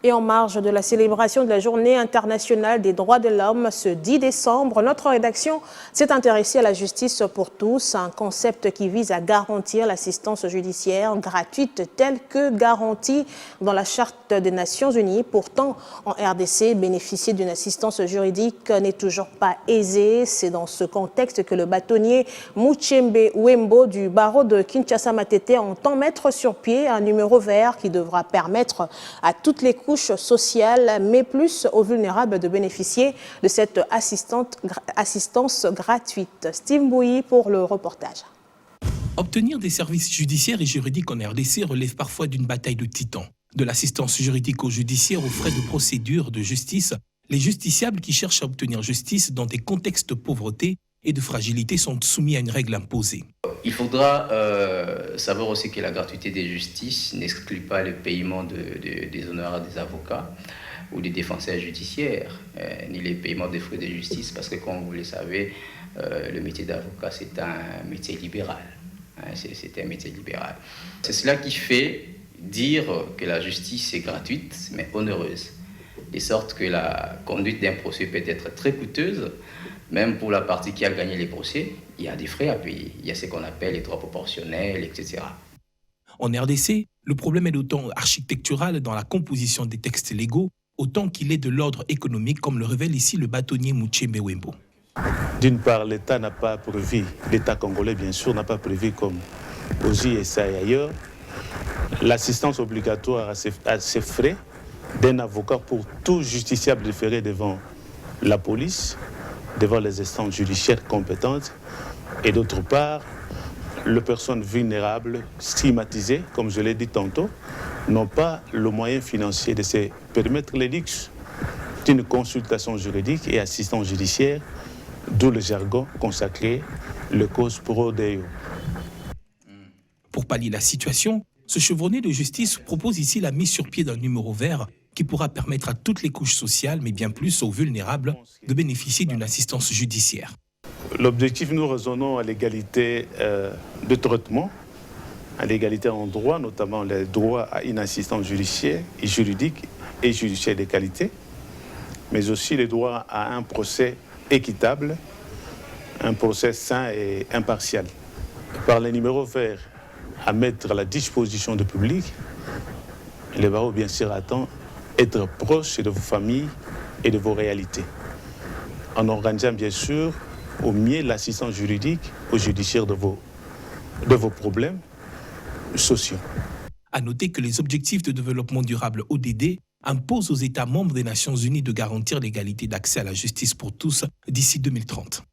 Et en marge de la célébration de la Journée internationale des droits de l'homme ce 10 décembre, notre rédaction s'est intéressée à la justice pour tous, un concept qui vise à garantir l'assistance judiciaire gratuite telle que garantie dans la Charte des Nations Unies. Pourtant, en RDC, bénéficier d'une assistance juridique n'est toujours pas aisé. C'est dans ce contexte que le bâtonnier Muchembe Wembo du barreau de Kinshasa-Matete entend mettre sur pied un numéro vert qui devra permettre à toutes les couches sociales, mais plus aux vulnérables, de bénéficier de cette assistance gratuite. Steve Mbouyi pour le reportage. Obtenir des services judiciaires et juridiques en RDC relève parfois d'une bataille de titans. De l'assistance juridique aux judiciaires aux frais de procédure de justice, les justiciables qui cherchent à obtenir justice dans des contextes de pauvreté et de fragilité sont soumis à une règle imposée. Il faudra savoir aussi que la gratuité des justices n'exclut pas le paiement des honoraires des avocats ou des défenseurs judiciaires, ni les paiements des frais de justice, parce que comme vous le savez, le métier d'avocat c'est un métier libéral. C'est un métier libéral. C'est cela qui fait dire que la justice est gratuite mais onéreuse, de sorte que la conduite d'un procès peut être très coûteuse. Même pour la partie qui a gagné les procès, il y a des frais à payer. Il y a ce qu'on appelle les droits proportionnels, etc. En RDC, le problème est d'autant architectural dans la composition des textes légaux, autant qu'il est de l'ordre économique, comme le révèle ici le bâtonnier Muchembe Wembo. D'une part, l'État n'a pas prévu, l'État congolais bien sûr, n'a pas prévu comme aux USA et ailleurs, l'assistance obligatoire à ces frais d'un avocat pour tout justiciable déféré devant la police, devant les instances judiciaires compétentes, et d'autre part, les personnes vulnérables, stigmatisées, comme je l'ai dit tantôt, n'ont pas le moyen financier de se permettre les luxes d'une consultation juridique et assistance judiciaire, d'où le jargon consacré, le cause pro Deo. Pour pallier la situation, ce chevronné de justice propose ici la mise sur pied d'un numéro vert qui pourra permettre à toutes les couches sociales, mais bien plus aux vulnérables, de bénéficier d'une assistance judiciaire. L'objectif, nous raisonnons à l'égalité de traitement, à l'égalité en droit, notamment le droit à une assistance judiciaire et juridique et judiciaire de qualité, mais aussi le droit à un procès équitable, un procès sain et impartial. Par les numéros verts à mettre à la disposition du public, le barreau bien sûr attend être proche de vos familles et de vos réalités, en organisant bien sûr au mieux l'assistance juridique au judiciaire de vos problèmes sociaux. À noter que les objectifs de développement durable ODD imposent aux États membres des Nations Unies de garantir l'égalité d'accès à la justice pour tous d'ici 2030.